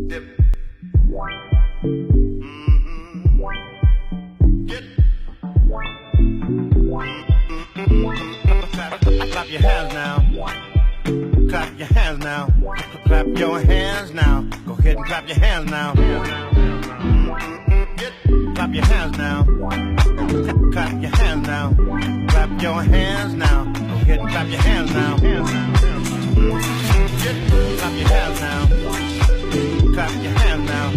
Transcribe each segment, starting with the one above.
dip. Mm-hmm. Get. Clap your hands now. Clap your hands now. Clap your hands now. Go ahead and clap your hands now. Get. Clap your hands now. Clap your hands now. Clap your hands now. Go ahead and clap your hands now. Get. Clap your hands now. Clap your hands now.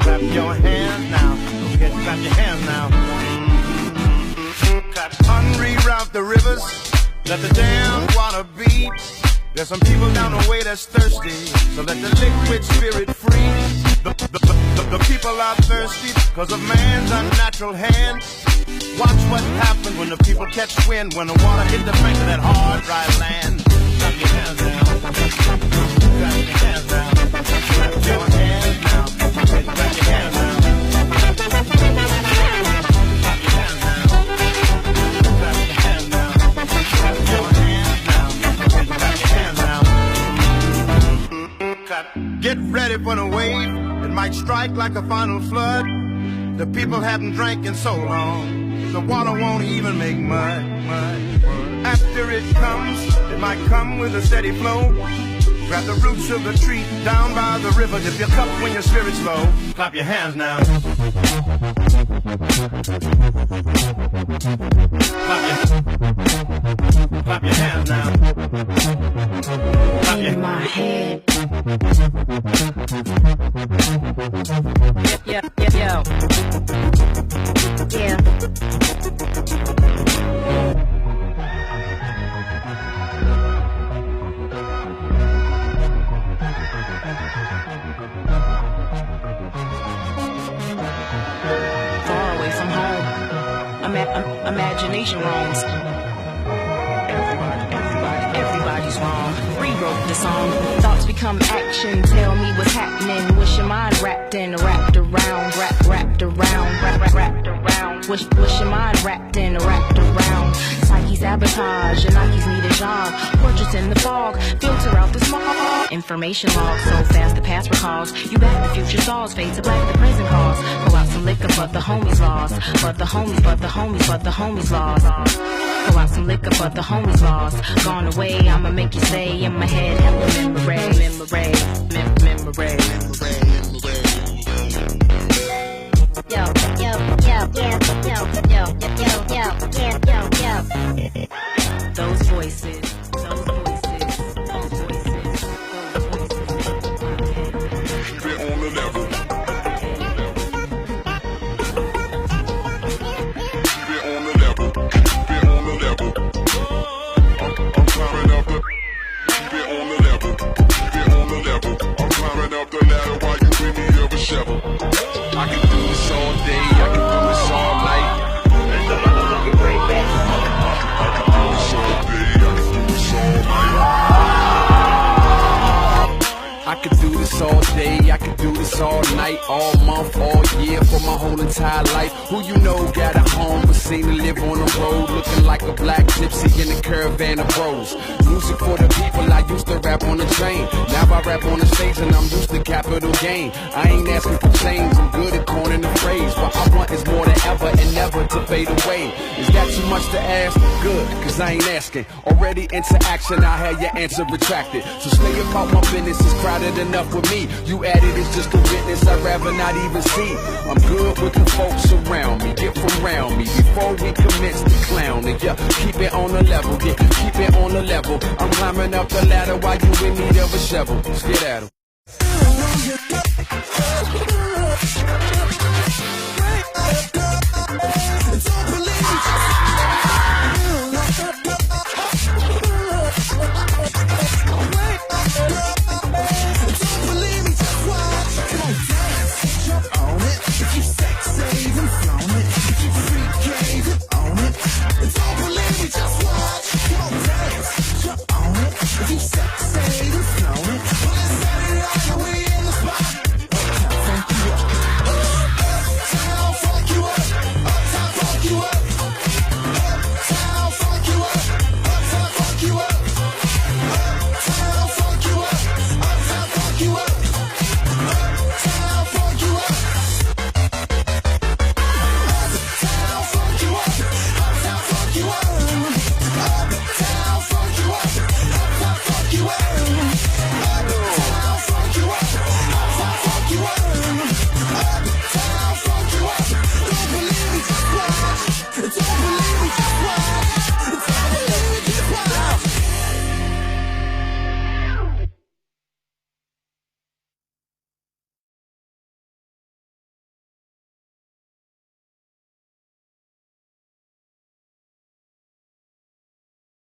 Clap your hands now. Go ahead and clap your hands now. Clap. Unreroute the rivers. Let the damn water beat. There's some people down the way that's thirsty, so let the liquid spirit free. The people are thirsty because of man's unnatural hand. Watch what happens when the people catch wind, when the water hit the bank of that hard, dry land. Clap your hands down. Clap your hands down. Clap your hands down. Clap your hands down. Get ready for the wave. It might strike like a final flood. The people haven't drank in so long, the water won't even make mud. After it comes, it might come with a steady flow. Grab the roots of the tree down by the river. Dip your cup when your spirit's low. Clap your hands now. Clap your hands now. Clap in my head. Yeah. Far away from home, imagination roams. Everybody's wrong. Rewrote the song. Thoughts become action. Tell me what's happening. Wish your mind wrapped around. Wish your mind wrapped around. Psyche sabotage. Your Nikes need a job. Portraits in the fog. Filter out the smog. Information log. So fast the past recalls. You back the future stalls. Fade to black the present calls. Go out some liquor but the homies lost. But the homies lost. Go out some liquor but the homies lost. Gone away, I'ma make you stay in my head. Hella memory. Those voices. Keep it on the level. Keep it on the level. Keep it on the level. I'm climbing up the. Keep it on the level. Keep it on the level. I'm climbing up the ladder while you bring me up a shovel. I can do this all day. I can do this all night. I could do this all day, I could do this all night, all month, all year, for my whole entire life. Who you know got a home but seem to live on the road, looking like a black gypsy in a caravan of bros. Music for the people, I used to rap on the train. Now I rap on the stage and I'm used to capital gain. I ain't asking for change, I'm good at coining the phrase. What I want is more than ever and never to fade away. Is that too much to ask? Good, cause I ain't asking. Already into action, I had your answer retracted. So stay about my business, it's crowded enough with me. You added is just a witness I'd rather not even see. I'm good with the folks around me, get from around me before we commence to clown. And yeah, keep it on the level, yeah, keep it on the level. I'm climbing up the ladder while you in need of a shovel. Let's get at 'em. Just watch, come on, dance, jump on it. If you say